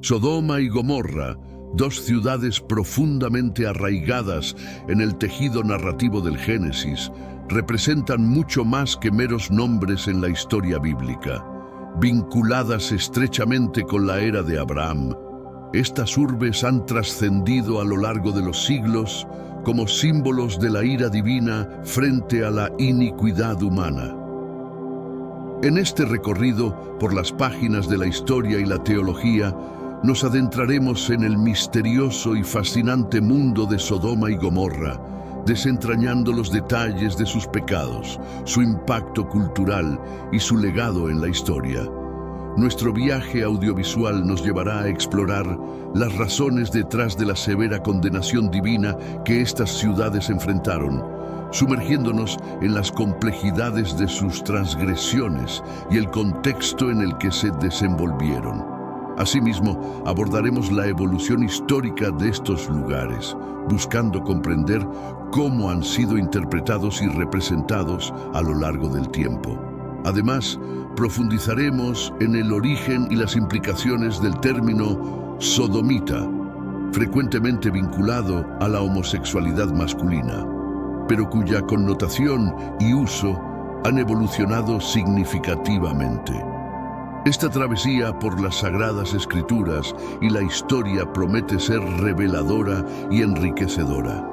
Sodoma y Gomorra, dos ciudades profundamente arraigadas en el tejido narrativo del Génesis, representan mucho más que meros nombres en la historia bíblica. Vinculadas estrechamente con la era de Abraham, estas urbes han trascendido a lo largo de los siglos como símbolos de la ira divina frente a la iniquidad humana. En este recorrido por las páginas de la historia y la teología, nos adentraremos en el misterioso y fascinante mundo de Sodoma y Gomorra, desentrañando los detalles de sus pecados, su impacto cultural y su legado en la historia. Nuestro viaje audiovisual nos llevará a explorar las razones detrás de la severa condenación divina que estas ciudades enfrentaron, sumergiéndonos en las complejidades de sus transgresiones y el contexto en el que se desenvolvieron. Asimismo, abordaremos la evolución histórica de estos lugares, buscando comprender cómo han sido interpretados y representados a lo largo del tiempo. Además, profundizaremos en el origen y las implicaciones del término sodomita, frecuentemente vinculado a la homosexualidad masculina, pero cuya connotación y uso han evolucionado significativamente. Esta travesía por las Sagradas Escrituras y la historia promete ser reveladora y enriquecedora.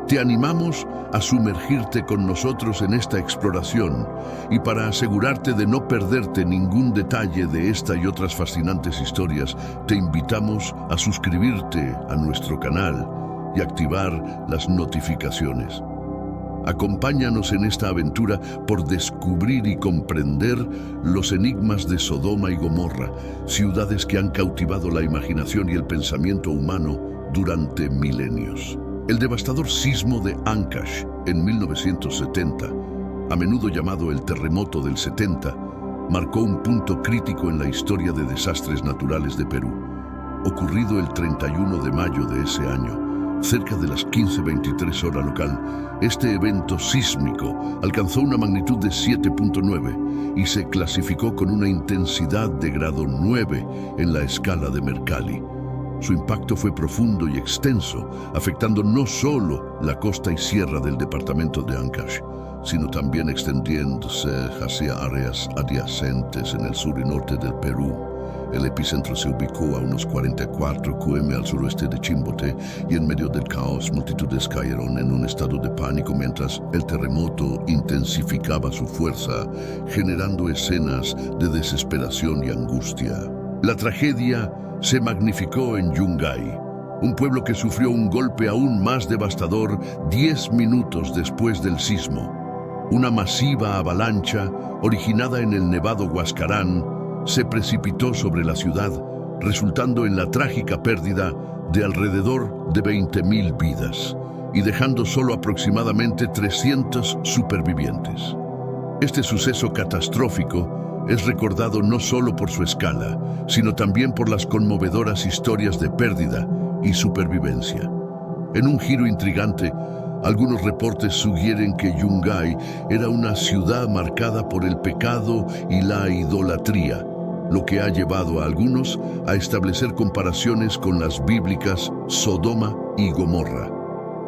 Te animamos a sumergirte con nosotros en esta exploración y para asegurarte de no perderte ningún detalle de esta y otras fascinantes historias, te invitamos a suscribirte a nuestro canal y activar las notificaciones. Acompáñanos en esta aventura por descubrir y comprender los enigmas de Sodoma y Gomorra, ciudades que han cautivado la imaginación y el pensamiento humano durante milenios. El devastador sismo de Ancash en 1970, a menudo llamado el terremoto del 70, marcó un punto crítico en la historia de desastres naturales de Perú. Ocurrido el 31 de mayo de ese año, cerca de las 15:23 hora local, este evento sísmico alcanzó una magnitud de 7.9 y se clasificó con una intensidad de grado 9 en la escala de Mercalli. Su impacto fue profundo y extenso, afectando no solo la costa y sierra del departamento de Ancash, sino también extendiéndose hacia áreas adyacentes en el sur y norte del Perú. El epicentro se ubicó a unos 44 km al suroeste de Chimbote y en medio del caos multitudes cayeron en un estado de pánico mientras el terremoto intensificaba su fuerza, generando escenas de desesperación y angustia. La tragedia se magnificó en Yungay, un pueblo que sufrió un golpe aún más devastador 10 minutos después del sismo. Una masiva avalancha, originada en el nevado Huascarán, se precipitó sobre la ciudad, resultando en la trágica pérdida de alrededor de 20.000 vidas y dejando solo aproximadamente 300 supervivientes. Este suceso catastrófico es recordado no solo por su escala, sino también por las conmovedoras historias de pérdida y supervivencia. En un giro intrigante, algunos reportes sugieren que Yungay era una ciudad marcada por el pecado y la idolatría, lo que ha llevado a algunos a establecer comparaciones con las bíblicas Sodoma y Gomorra.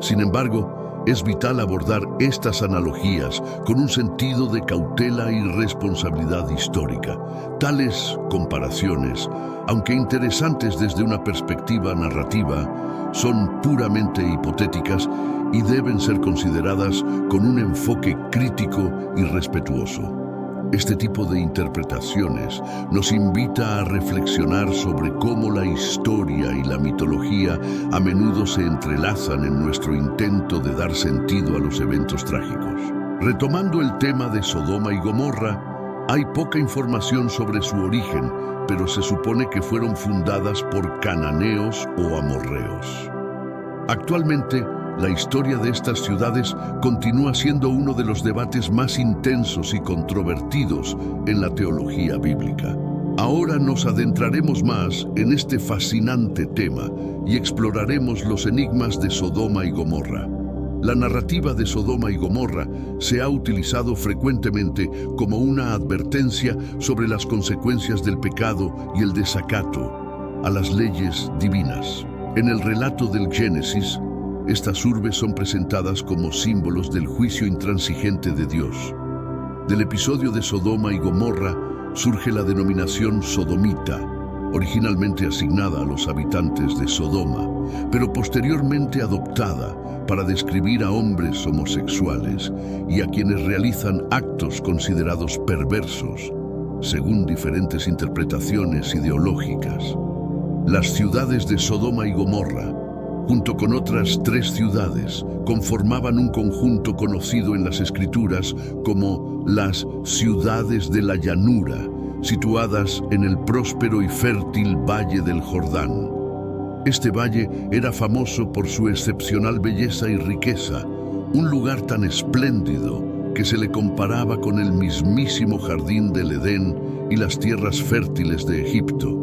Sin embargo, es vital abordar estas analogías con un sentido de cautela y responsabilidad histórica. Tales comparaciones, aunque interesantes desde una perspectiva narrativa, son puramente hipotéticas y deben ser consideradas con un enfoque crítico y respetuoso. Este tipo de interpretaciones nos invita a reflexionar sobre cómo la historia y la mitología a menudo se entrelazan en nuestro intento de dar sentido a los eventos trágicos. Retomando el tema de Sodoma y Gomorra, hay poca información sobre su origen, pero se supone que fueron fundadas por cananeos o amorreos. Actualmente, la historia de estas ciudades continúa siendo uno de los debates más intensos y controvertidos en la teología bíblica. Ahora nos adentraremos más en este fascinante tema y exploraremos los enigmas de Sodoma y Gomorra. La narrativa de Sodoma y Gomorra se ha utilizado frecuentemente como una advertencia sobre las consecuencias del pecado y el desacato, a las leyes divinas. En el relato del Génesis, estas urbes son presentadas como símbolos del juicio intransigente de Dios. Del episodio de Sodoma y Gomorra surge la denominación sodomita, originalmente asignada a los habitantes de Sodoma, pero posteriormente adoptada para describir a hombres homosexuales y a quienes realizan actos considerados perversos, según diferentes interpretaciones ideológicas. Las ciudades de Sodoma y Gomorra, junto con otras 3 ciudades, conformaban un conjunto conocido en las Escrituras como las ciudades de la llanura, situadas en el próspero y fértil Valle del Jordán. Este valle era famoso por su excepcional belleza y riqueza, un lugar tan espléndido que se le comparaba con el mismísimo jardín del Edén y las tierras fértiles de Egipto.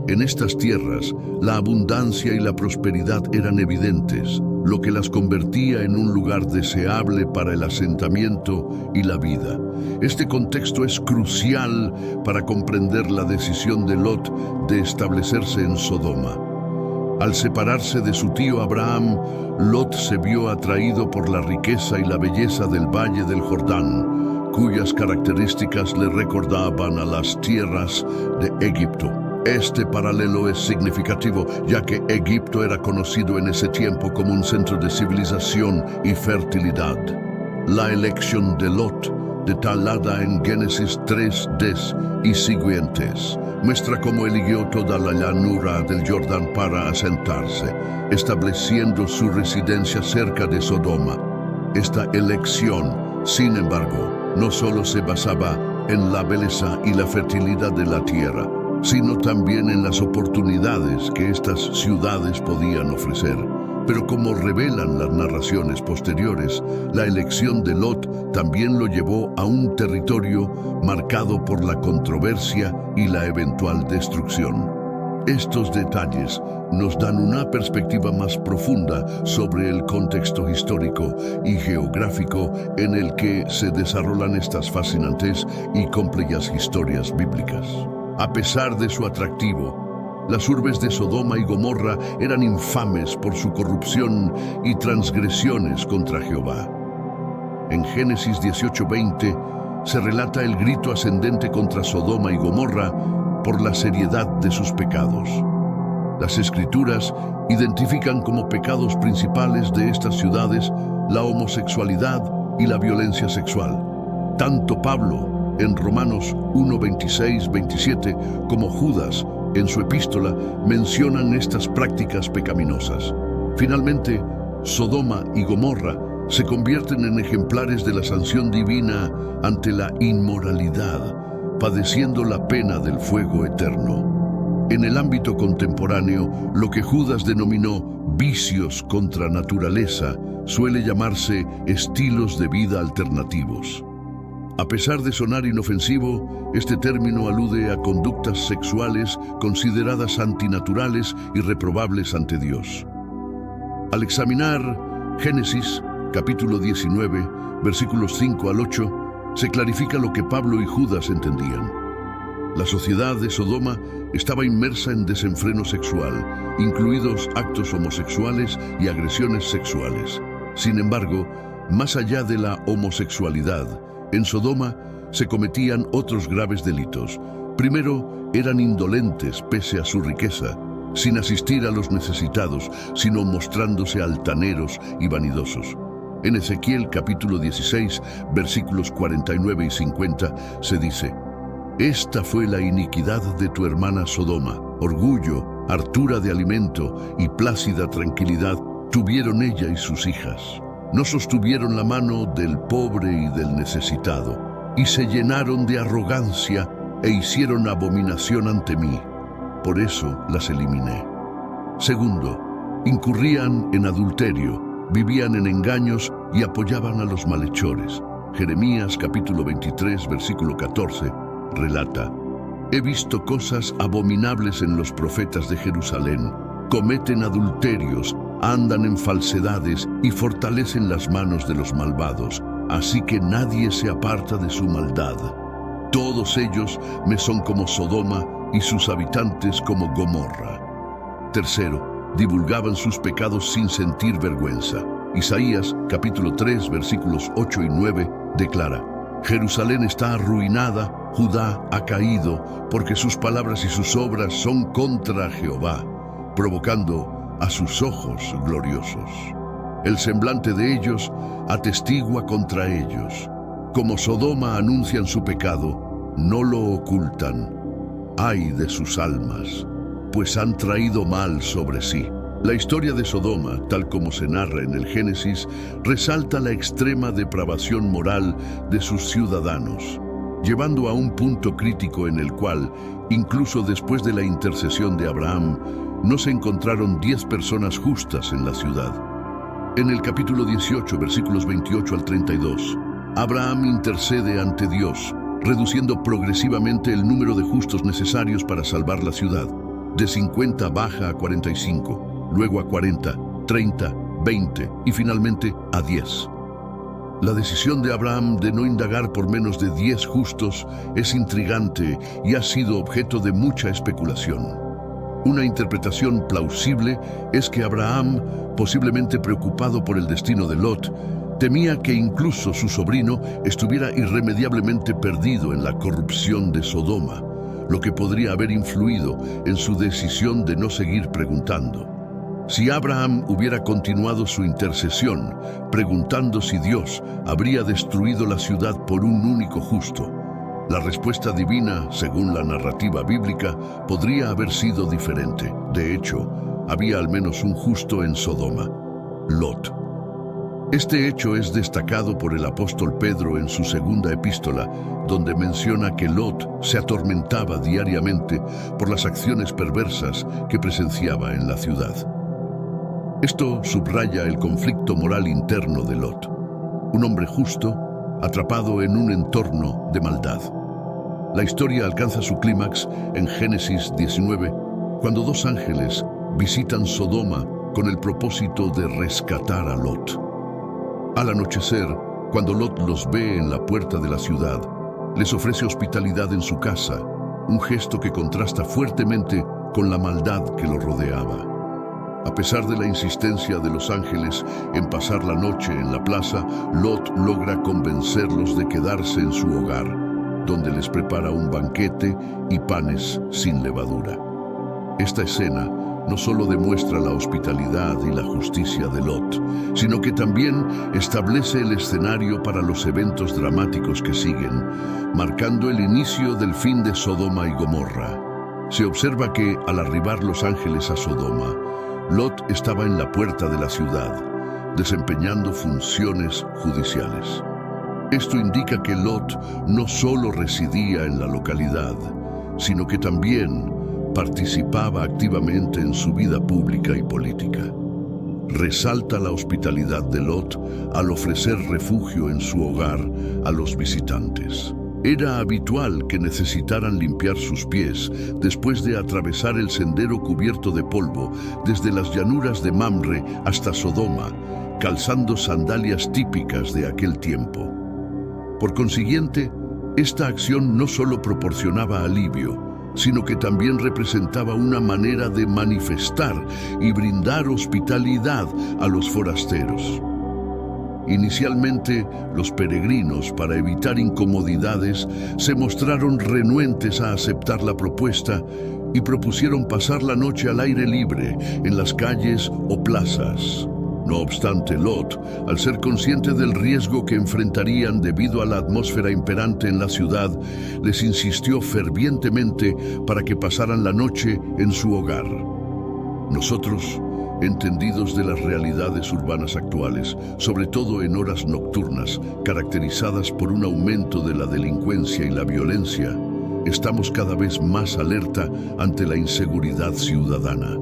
En estas tierras, la abundancia y la prosperidad eran evidentes, lo que las convertía en un lugar deseable para el asentamiento y la vida. Este contexto es crucial para comprender la decisión de Lot de establecerse en Sodoma. Al separarse de su tío Abraham, Lot se vio atraído por la riqueza y la belleza del Valle del Jordán, cuyas características le recordaban a las tierras de Egipto. Este paralelo es significativo, ya que Egipto era conocido en ese tiempo como un centro de civilización y fertilidad. La elección de Lot, detallada en Génesis 3:10 y siguientes, muestra cómo eligió toda la llanura del Jordán para asentarse, estableciendo su residencia cerca de Sodoma. Esta elección, sin embargo, no solo se basaba en la belleza y la fertilidad de la tierra, sino también en las oportunidades que estas ciudades podían ofrecer. Pero como revelan las narraciones posteriores, la elección de Lot también lo llevó a un territorio marcado por la controversia y la eventual destrucción. Estos detalles nos dan una perspectiva más profunda sobre el contexto histórico y geográfico en el que se desarrollan estas fascinantes y complejas historias bíblicas. A pesar de su atractivo, las urbes de Sodoma y Gomorra eran infames por su corrupción y transgresiones contra Jehová. En Génesis 18:20 se relata el grito ascendente contra Sodoma y Gomorra por la seriedad de sus pecados. Las Escrituras identifican como pecados principales de estas ciudades la homosexualidad y la violencia sexual. Tanto Pablo, en Romanos 1:26-27, como Judas, en su epístola, mencionan estas prácticas pecaminosas. Finalmente, Sodoma y Gomorra se convierten en ejemplares de la sanción divina ante la inmoralidad, padeciendo la pena del fuego eterno. En el ámbito contemporáneo, lo que Judas denominó vicios contra naturaleza suele llamarse estilos de vida alternativos. A pesar de sonar inofensivo, este término alude a conductas sexuales consideradas antinaturales y reprobables ante Dios. Al examinar Génesis, capítulo 19, versículos 5 al 8, se clarifica lo que Pablo y Judas entendían. La sociedad de Sodoma estaba inmersa en desenfreno sexual, incluidos actos homosexuales y agresiones sexuales. Sin embargo, más allá de la homosexualidad, en Sodoma se cometían otros graves delitos. Primero, eran indolentes pese a su riqueza, sin asistir a los necesitados, sino mostrándose altaneros y vanidosos. En Ezequiel capítulo 16, versículos 49 y 50, se dice: «Esta fue la iniquidad de tu hermana Sodoma, orgullo, hartura de alimento y plácida tranquilidad tuvieron ella y sus hijas. No sostuvieron la mano del pobre y del necesitado, y se llenaron de arrogancia e hicieron abominación ante mí. Por eso las eliminé». Segundo, incurrían en adulterio, vivían en engaños y apoyaban a los malhechores. Jeremías capítulo 23, versículo 14, relata: «He visto cosas abominables en los profetas de Jerusalén. Cometen adulterios, andan en falsedades y fortalecen las manos de los malvados, así que nadie se aparta de su maldad. Todos ellos me son como Sodoma y sus habitantes como Gomorra. Tercero, divulgaban sus pecados sin sentir vergüenza. Isaías, capítulo 3, versículos 8 y 9, declara: Jerusalén está arruinada, Judá ha caído, porque sus palabras y sus obras son contra Jehová, provocando a sus ojos gloriosos. El semblante de ellos atestigua contra ellos. Como Sodoma anuncian su pecado, no lo ocultan. Ay de sus almas, pues han traído mal sobre sí. La historia de Sodoma, tal como se narra en el Génesis, resalta la extrema depravación moral de sus ciudadanos, llevando a un punto crítico en el cual, incluso después de la intercesión de Abraham, no se encontraron 10 personas justas en la ciudad. En el capítulo 18, versículos 28 al 32, Abraham intercede ante Dios, reduciendo progresivamente el número de justos necesarios para salvar la ciudad. De 50 baja a 45. Luego a 40, 30, 20 y finalmente a 10. La decisión de Abraham de no indagar por menos de 10 justos es intrigante y ha sido objeto de mucha especulación. Una interpretación plausible es que Abraham, posiblemente preocupado por el destino de Lot, temía que incluso su sobrino estuviera irremediablemente perdido en la corrupción de Sodoma, lo que podría haber influido en su decisión de no seguir preguntando. Si Abraham hubiera continuado su intercesión, preguntando si Dios habría destruido la ciudad por un único justo, la respuesta divina, según la narrativa bíblica, podría haber sido diferente. De hecho, había al menos un justo en Sodoma, Lot. Este hecho es destacado por el apóstol Pedro en su segunda epístola, donde menciona que Lot se atormentaba diariamente por las acciones perversas que presenciaba en la ciudad. Esto subraya el conflicto moral interno de Lot, un hombre justo atrapado en un entorno de maldad. La historia alcanza su clímax en Génesis 19, cuando 2 ángeles visitan Sodoma con el propósito de rescatar a Lot. Al anochecer, cuando Lot los ve en la puerta de la ciudad, les ofrece hospitalidad en su casa, un gesto que contrasta fuertemente con la maldad que lo rodeaba. A pesar de la insistencia de los ángeles en pasar la noche en la plaza, Lot logra convencerlos de quedarse en su hogar, donde les prepara un banquete y panes sin levadura. Esta escena no solo demuestra la hospitalidad y la justicia de Lot, sino que también establece el escenario para los eventos dramáticos que siguen, marcando el inicio del fin de Sodoma y Gomorra. Se observa que, al arribar los ángeles a Sodoma, Lot estaba en la puerta de la ciudad, desempeñando funciones judiciales. Esto indica que Lot no solo residía en la localidad, sino que también participaba activamente en su vida pública y política. Resalta la hospitalidad de Lot al ofrecer refugio en su hogar a los visitantes. Era habitual que necesitaran limpiar sus pies después de atravesar el sendero cubierto de polvo desde las llanuras de Mamre hasta Sodoma, calzando sandalias típicas de aquel tiempo. Por consiguiente, esta acción no solo proporcionaba alivio, sino que también representaba una manera de manifestar y brindar hospitalidad a los forasteros. Inicialmente, los peregrinos, para evitar incomodidades, se mostraron renuentes a aceptar la propuesta y propusieron pasar la noche al aire libre, en las calles o plazas. No obstante, Lot, al ser consciente del riesgo que enfrentarían debido a la atmósfera imperante en la ciudad, les insistió fervientemente para que pasaran la noche en su hogar. Nosotros, entendidos de las realidades urbanas actuales, sobre todo en horas nocturnas, caracterizadas por un aumento de la delincuencia y la violencia, estamos cada vez más alerta ante la inseguridad ciudadana.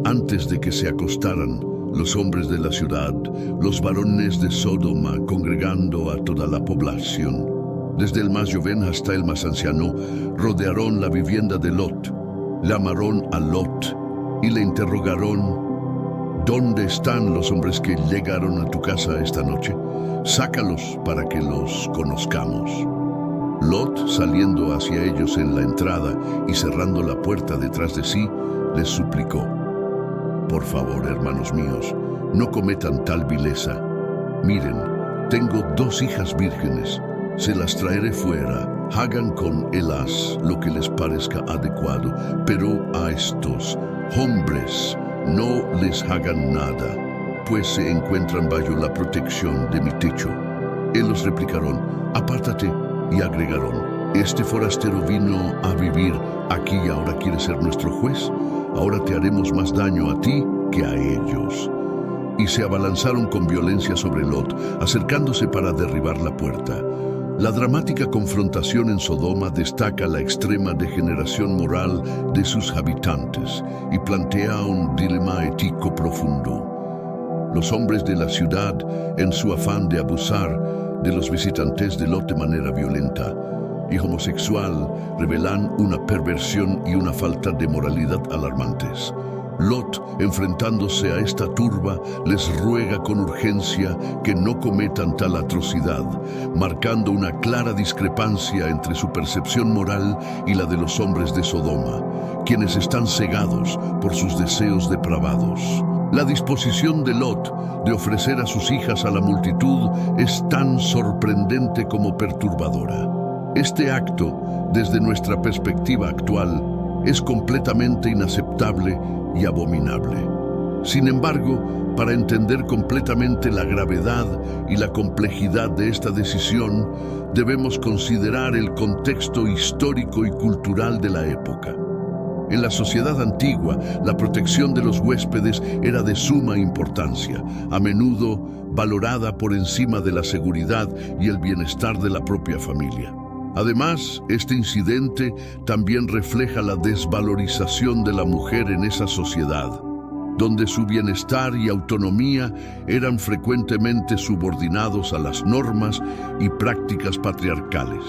Antes de que se acostaran, los hombres de la ciudad, los varones de Sodoma, congregando a toda la población, desde el más joven hasta el más anciano, rodearon la vivienda de Lot, llamaron a Lot y le interrogaron: ¿dónde están los hombres que llegaron a tu casa esta noche? Sácalos para que los conozcamos. Lot, saliendo hacia ellos en la entrada y cerrando la puerta detrás de sí, les suplicó: «Por favor, hermanos míos, no cometan tal vileza. Miren, tengo 2 hijas vírgenes, se las traeré fuera, hagan con ellas lo que les parezca adecuado, pero a estos hombres no les hagan nada, pues se encuentran bajo la protección de mi techo». Ellos replicaron: «Apártate», y agregaron: «Este forastero vino a vivir aquí y ahora quiere ser nuestro juez. Ahora te haremos más daño a ti que a ellos». Y se abalanzaron con violencia sobre Lot, acercándose para derribar la puerta. La dramática confrontación en Sodoma destaca la extrema degeneración moral de sus habitantes y plantea un dilema ético profundo. Los hombres de la ciudad, en su afán de abusar de los visitantes de Lot de manera violenta y homosexual, revelan una perversión y una falta de moralidad alarmantes. Lot, enfrentándose a esta turba, les ruega con urgencia que no cometan tal atrocidad, marcando una clara discrepancia entre su percepción moral y la de los hombres de Sodoma, quienes están cegados por sus deseos depravados. La disposición de Lot de ofrecer a sus hijas a la multitud es tan sorprendente como perturbadora. Este acto, desde nuestra perspectiva actual, es completamente inaceptable y abominable. Sin embargo, para entender completamente la gravedad y la complejidad de esta decisión, debemos considerar el contexto histórico y cultural de la época. En la sociedad antigua, la protección de los huéspedes era de suma importancia, a menudo valorada por encima de la seguridad y el bienestar de la propia familia. Además, este incidente también refleja la desvalorización de la mujer en esa sociedad, donde su bienestar y autonomía eran frecuentemente subordinados a las normas y prácticas patriarcales.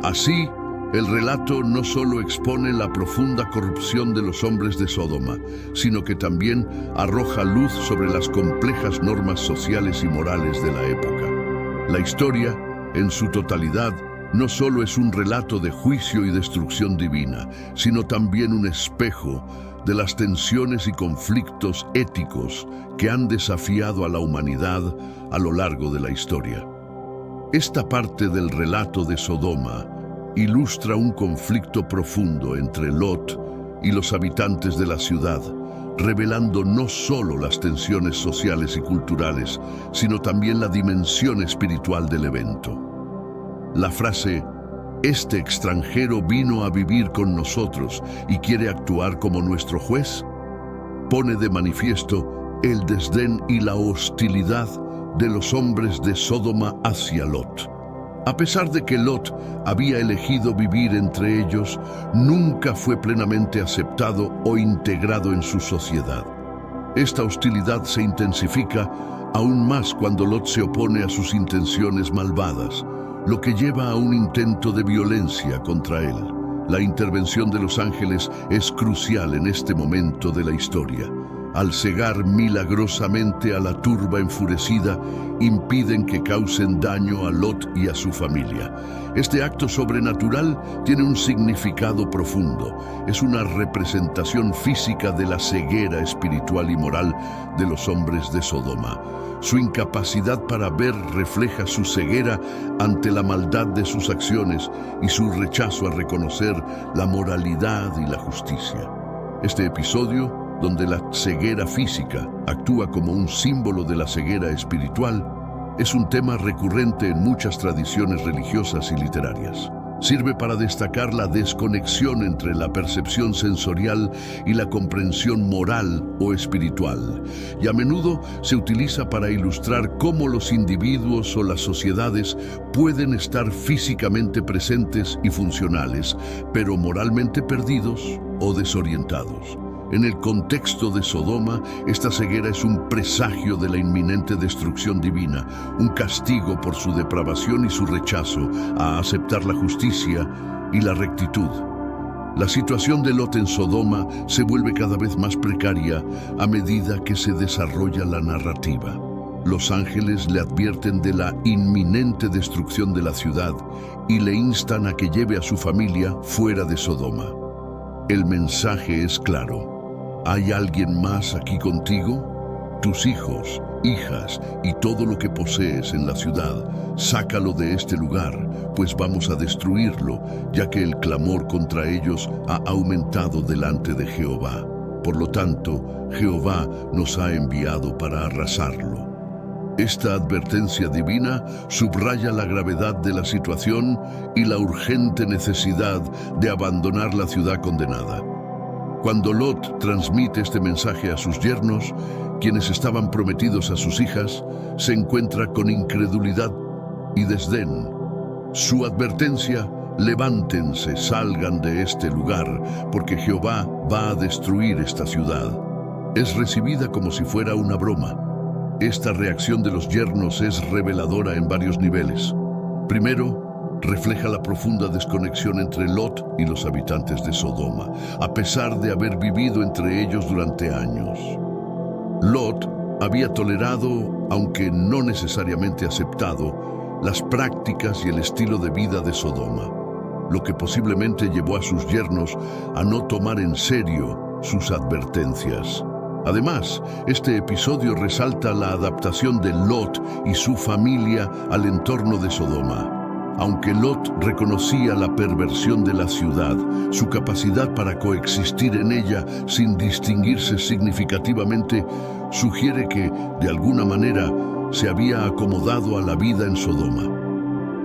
Así, el relato no solo expone la profunda corrupción de los hombres de Sodoma, sino que también arroja luz sobre las complejas normas sociales y morales de la época. La historia, en su totalidad, no solo es un relato de juicio y destrucción divina, sino también un espejo de las tensiones y conflictos éticos que han desafiado a la humanidad a lo largo de la historia. Esta parte del relato de Sodoma ilustra un conflicto profundo entre Lot y los habitantes de la ciudad, revelando no solo las tensiones sociales y culturales, sino también la dimensión espiritual del evento. La frase «Este extranjero vino a vivir con nosotros y quiere actuar como nuestro juez» pone de manifiesto el desdén y la hostilidad de los hombres de Sodoma hacia Lot. A pesar de que Lot había elegido vivir entre ellos, nunca fue plenamente aceptado o integrado en su sociedad. Esta hostilidad se intensifica aún más cuando Lot se opone a sus intenciones malvadas, lo que lleva a un intento de violencia contra él. La intervención de los ángeles es crucial en este momento de la historia. Al cegar milagrosamente a la turba enfurecida, impiden que causen daño a Lot y a su familia. Este acto sobrenatural tiene un significado profundo. Es una representación física de la ceguera espiritual y moral de los hombres de Sodoma. Su incapacidad para ver refleja su ceguera ante la maldad de sus acciones y su rechazo a reconocer la moralidad y la justicia. Este episodio, donde la ceguera física actúa como un símbolo de la ceguera espiritual, es un tema recurrente en muchas tradiciones religiosas y literarias. Sirve para destacar la desconexión entre la percepción sensorial y la comprensión moral o espiritual, y a menudo se utiliza para ilustrar cómo los individuos o las sociedades pueden estar físicamente presentes y funcionales, pero moralmente perdidos o desorientados. En el contexto de Sodoma, esta ceguera es un presagio de la inminente destrucción divina, un castigo por su depravación y su rechazo a aceptar la justicia y la rectitud. La situación de Lot en Sodoma se vuelve cada vez más precaria a medida que se desarrolla la narrativa. Los ángeles le advierten de la inminente destrucción de la ciudad y le instan a que lleve a su familia fuera de Sodoma. El mensaje es claro: ¿hay alguien más aquí contigo? Tus hijos, hijas y todo lo que posees en la ciudad, sácalo de este lugar, pues vamos a destruirlo, ya que el clamor contra ellos ha aumentado delante de Jehová. Por lo tanto, Jehová nos ha enviado para arrasarlo. Esta advertencia divina subraya la gravedad de la situación y la urgente necesidad de abandonar la ciudad condenada. Cuando Lot transmite este mensaje a sus yernos, quienes estaban prometidos a sus hijas, se encuentra con incredulidad y desdén. Su advertencia: levántense, salgan de este lugar, porque Jehová va a destruir esta ciudad, es recibida como si fuera una broma. Esta reacción de los yernos es reveladora en varios niveles. Primero, refleja la profunda desconexión entre Lot y los habitantes de Sodoma, a pesar de haber vivido entre ellos durante años. Lot había tolerado, aunque no necesariamente aceptado, las prácticas y el estilo de vida de Sodoma, lo que posiblemente llevó a sus yernos a no tomar en serio sus advertencias. Además, este episodio resalta la adaptación de Lot y su familia al entorno de Sodoma. Aunque Lot reconocía la perversión de la ciudad, su capacidad para coexistir en ella sin distinguirse significativamente sugiere que, de alguna manera, se había acomodado a la vida en Sodoma.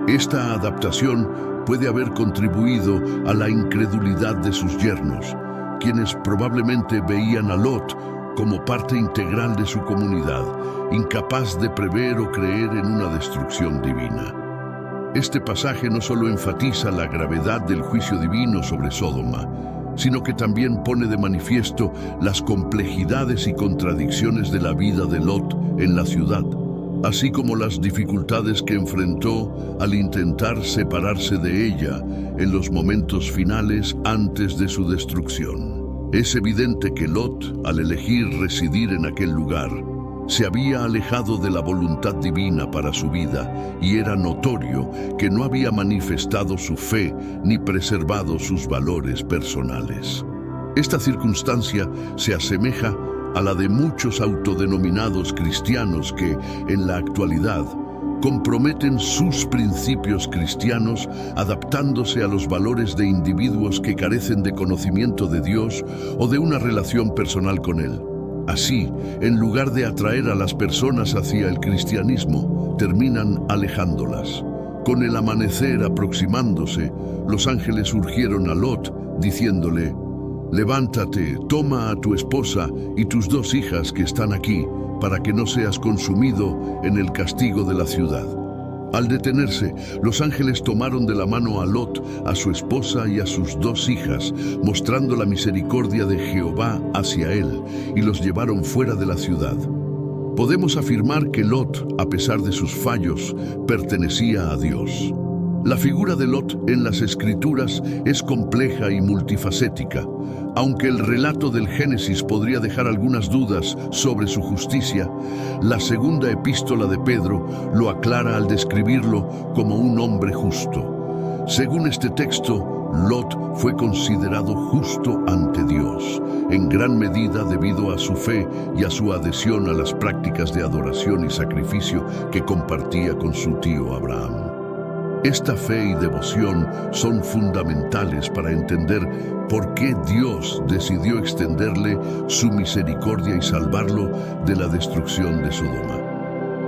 Esta adaptación puede haber contribuido a la incredulidad de sus yernos, quienes probablemente veían a Lot como parte integral de su comunidad, incapaz de prever o creer en una destrucción divina. Este pasaje no solo enfatiza la gravedad del juicio divino sobre Sodoma, sino que también pone de manifiesto las complejidades y contradicciones de la vida de Lot en la ciudad, así como las dificultades que enfrentó al intentar separarse de ella en los momentos finales antes de su destrucción. Es evidente que Lot, al elegir residir en aquel lugar, se había alejado de la voluntad divina para su vida, y era notorio que no había manifestado su fe ni preservado sus valores personales. Esta circunstancia se asemeja a la de muchos autodenominados cristianos que, en la actualidad, comprometen sus principios cristianos adaptándose a los valores de individuos que carecen de conocimiento de Dios o de una relación personal con Él. Así, en lugar de atraer a las personas hacia el cristianismo, terminan alejándolas. Con el amanecer aproximándose, los ángeles urgieron a Lot, diciéndole: «Levántate, toma a tu esposa y tus 2 hijas que están aquí, para que no seas consumido en el castigo de la ciudad». Al detenerse, los ángeles tomaron de la mano a Lot, a su esposa y a sus 2 hijas, mostrando la misericordia de Jehová hacia él, y los llevaron fuera de la ciudad. Podemos afirmar que Lot, a pesar de sus fallos, pertenecía a Dios. La figura de Lot en las Escrituras es compleja y multifacética. Aunque el relato del Génesis podría dejar algunas dudas sobre su justicia, la segunda epístola de Pedro lo aclara al describirlo como un hombre justo. Según este texto, Lot fue considerado justo ante Dios, en gran medida debido a su fe y a su adhesión a las prácticas de adoración y sacrificio que compartía con su tío Abraham. Esta fe y devoción son fundamentales para entender por qué Dios decidió extenderle su misericordia y salvarlo de la destrucción de Sodoma.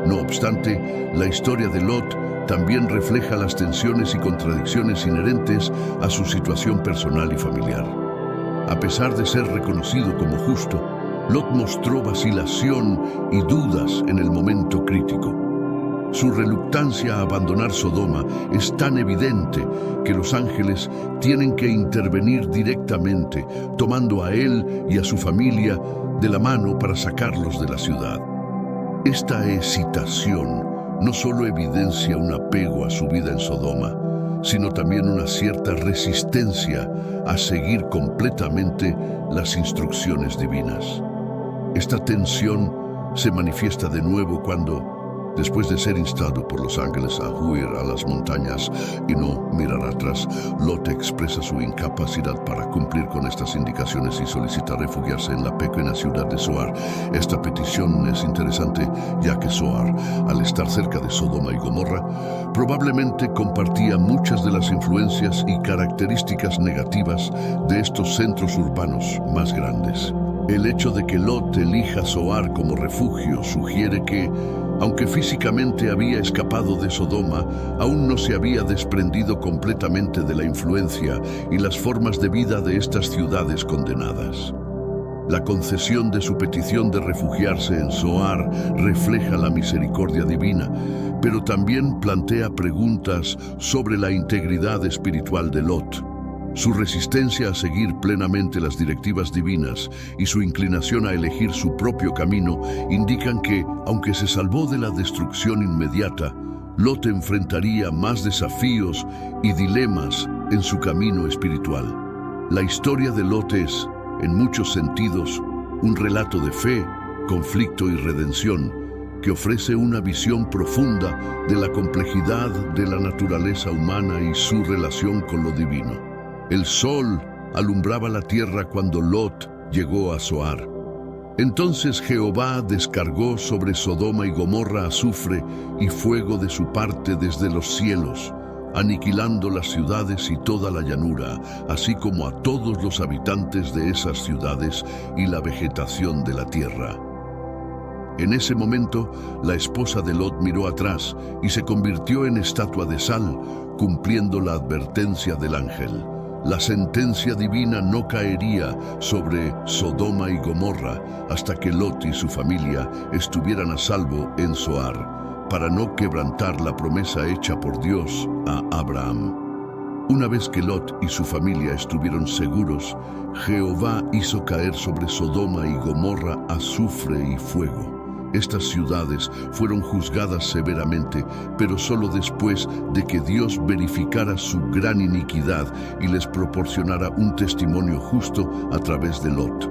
No obstante, la historia de Lot también refleja las tensiones y contradicciones inherentes a su situación personal y familiar. A pesar de ser reconocido como justo, Lot mostró vacilación y dudas en el momento crítico. Su reluctancia a abandonar Sodoma es tan evidente que los ángeles tienen que intervenir directamente, tomando a él y a su familia de la mano para sacarlos de la ciudad. Esta hesitación no solo evidencia un apego a su vida en Sodoma, sino también una cierta resistencia a seguir completamente las instrucciones divinas. Esta tensión se manifiesta de nuevo cuando, después de ser instado por los ángeles a huir a las montañas y no mirar atrás, Lot expresa su incapacidad para cumplir con estas indicaciones y solicita refugiarse en la pequeña ciudad de Zoar. Esta petición es interesante, ya que Zoar, al estar cerca de Sodoma y Gomorra, probablemente compartía muchas de las influencias y características negativas de estos centros urbanos más grandes. El hecho de que Lot elija Zoar como refugio sugiere que, aunque físicamente había escapado de Sodoma, aún no se había desprendido completamente de la influencia y las formas de vida de estas ciudades condenadas. La concesión de su petición de refugiarse en Zoar refleja la misericordia divina, pero también plantea preguntas sobre la integridad espiritual de Lot. Su resistencia a seguir plenamente las directivas divinas y su inclinación a elegir su propio camino indican que, aunque se salvó de la destrucción inmediata, Lot enfrentaría más desafíos y dilemas en su camino espiritual. La historia de Lot es, en muchos sentidos, un relato de fe, conflicto y redención, que ofrece una visión profunda de la complejidad de la naturaleza humana y su relación con lo divino. El sol alumbraba la tierra cuando Lot llegó a Zoar. Entonces Jehová descargó sobre Sodoma y Gomorra azufre y fuego de su parte desde los cielos, aniquilando las ciudades y toda la llanura, así como a todos los habitantes de esas ciudades y la vegetación de la tierra. En ese momento, la esposa de Lot miró atrás y se convirtió en estatua de sal, cumpliendo la advertencia del ángel. La sentencia divina no caería sobre Sodoma y Gomorra hasta que Lot y su familia estuvieran a salvo en Zoar, para no quebrantar la promesa hecha por Dios a Abraham. Una vez que Lot y su familia estuvieron seguros, Jehová hizo caer sobre Sodoma y Gomorra azufre y fuego. Estas ciudades fueron juzgadas severamente, pero solo después de que Dios verificara su gran iniquidad y les proporcionara un testimonio justo a través de Lot.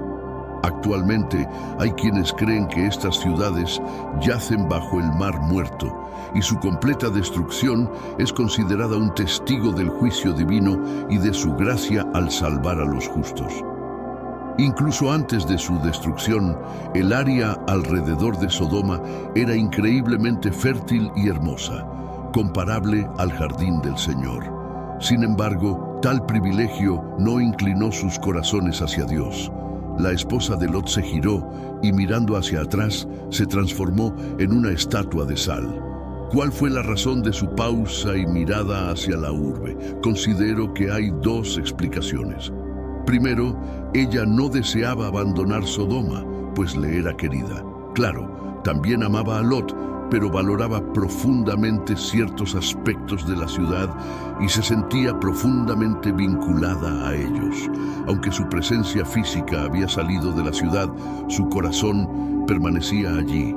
Actualmente hay quienes creen que estas ciudades yacen bajo el mar muerto y su completa destrucción es considerada un testigo del juicio divino y de su gracia al salvar a los justos. Incluso antes de su destrucción, el área alrededor de Sodoma era increíblemente fértil y hermosa, comparable al jardín del Señor. Sin embargo, tal privilegio no inclinó sus corazones hacia Dios. La esposa de Lot se giró y, mirando hacia atrás, se transformó en una estatua de sal. ¿Cuál fue la razón de su pausa y mirada hacia la urbe? Considero que hay dos explicaciones. Primero, ella no deseaba abandonar Sodoma, pues le era querida. Claro, también amaba a Lot, pero valoraba profundamente ciertos aspectos de la ciudad y se sentía profundamente vinculada a ellos. Aunque su presencia física había salido de la ciudad, su corazón permanecía allí.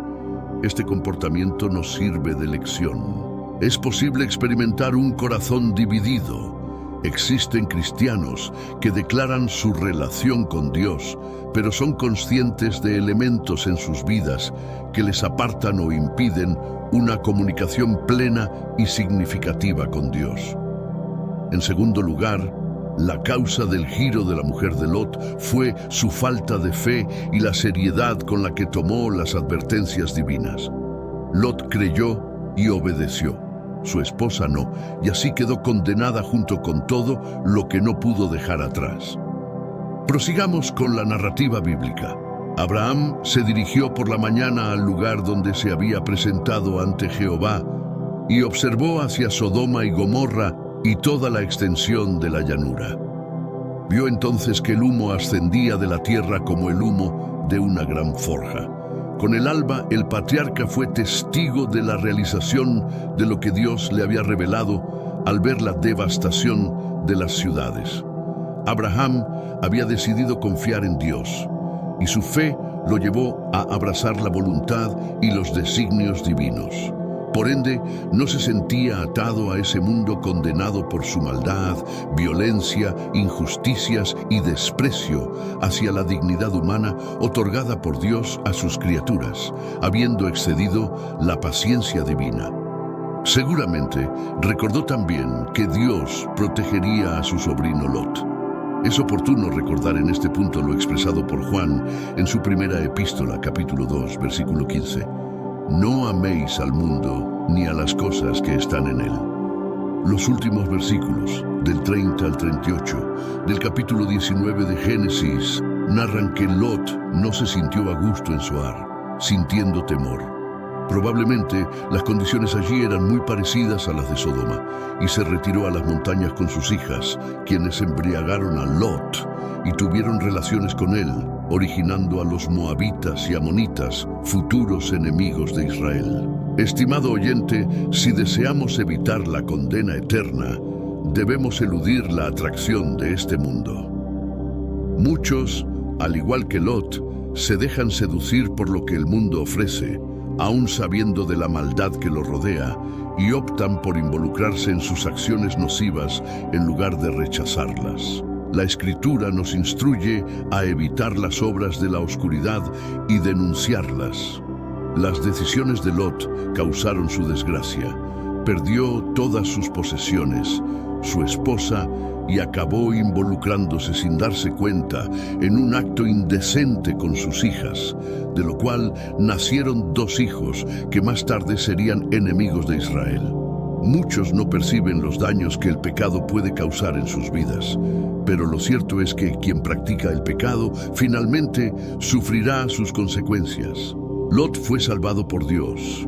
Este comportamiento nos sirve de lección. Es posible experimentar un corazón dividido. Existen cristianos que declaran su relación con Dios, pero son conscientes de elementos en sus vidas que les apartan o impiden una comunicación plena y significativa con Dios. En segundo lugar, la causa del giro de la mujer de Lot fue su falta de fe y la seriedad con la que tomó las advertencias divinas. Lot creyó y obedeció. Su esposa no, y así quedó condenada junto con todo lo que no pudo dejar atrás. Prosigamos con la narrativa bíblica. Abraham se dirigió por la mañana al lugar donde se había presentado ante Jehová y observó hacia Sodoma y Gomorra y toda la extensión de la llanura. Vio entonces que el humo ascendía de la tierra como el humo de una gran forja. Con el alba, el patriarca fue testigo de la realización de lo que Dios le había revelado al ver la devastación de las ciudades. Abraham había decidido confiar en Dios, y su fe lo llevó a abrazar la voluntad y los designios divinos. Por ende, no se sentía atado a ese mundo condenado por su maldad, violencia, injusticias y desprecio hacia la dignidad humana otorgada por Dios a sus criaturas, habiendo excedido la paciencia divina. Seguramente recordó también que Dios protegería a su sobrino Lot. Es oportuno recordar en este punto lo expresado por Juan en su primera epístola, capítulo 2, versículo 15. No améis al mundo ni a las cosas que están en él. Los últimos versículos, del 30 al 38, del capítulo 19 de Génesis, narran que Lot no se sintió a gusto en Zoar, sintiendo temor. Probablemente las condiciones allí eran muy parecidas a las de Sodoma, y se retiró a las montañas con sus hijas, quienes embriagaron a Lot y tuvieron relaciones con él, originando a los moabitas y amonitas, futuros enemigos de Israel. Estimado oyente, si deseamos evitar la condena eterna, debemos eludir la atracción de este mundo. Muchos, al igual que Lot, se dejan seducir por lo que el mundo ofrece, aún sabiendo de la maldad que lo rodea, y optan por involucrarse en sus acciones nocivas en lugar de rechazarlas. La Escritura nos instruye a evitar las obras de la oscuridad y denunciarlas. Las decisiones de Lot causaron su desgracia. Perdió todas sus posesiones, su esposa, y acabó involucrándose sin darse cuenta en un acto indecente con sus hijas, de lo cual nacieron 2 hijos que más tarde serían enemigos de Israel. Muchos no perciben los daños que el pecado puede causar en sus vidas, pero lo cierto es que quien practica el pecado finalmente sufrirá sus consecuencias. Lot fue salvado por Dios,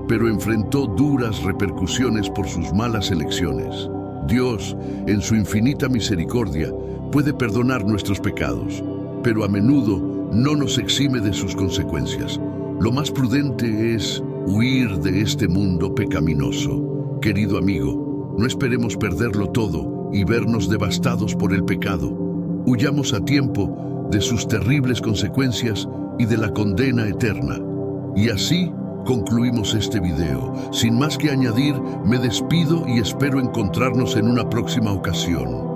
pero enfrentó duras repercusiones por sus malas elecciones. Dios, en su infinita misericordia, puede perdonar nuestros pecados, pero a menudo no nos exime de sus consecuencias. Lo más prudente es huir de este mundo pecaminoso. Querido amigo, no esperemos perderlo todo y vernos devastados por el pecado. Huyamos a tiempo de sus terribles consecuencias y de la condena eterna. Y así concluimos este video. Sin más que añadir, me despido y espero encontrarnos en una próxima ocasión.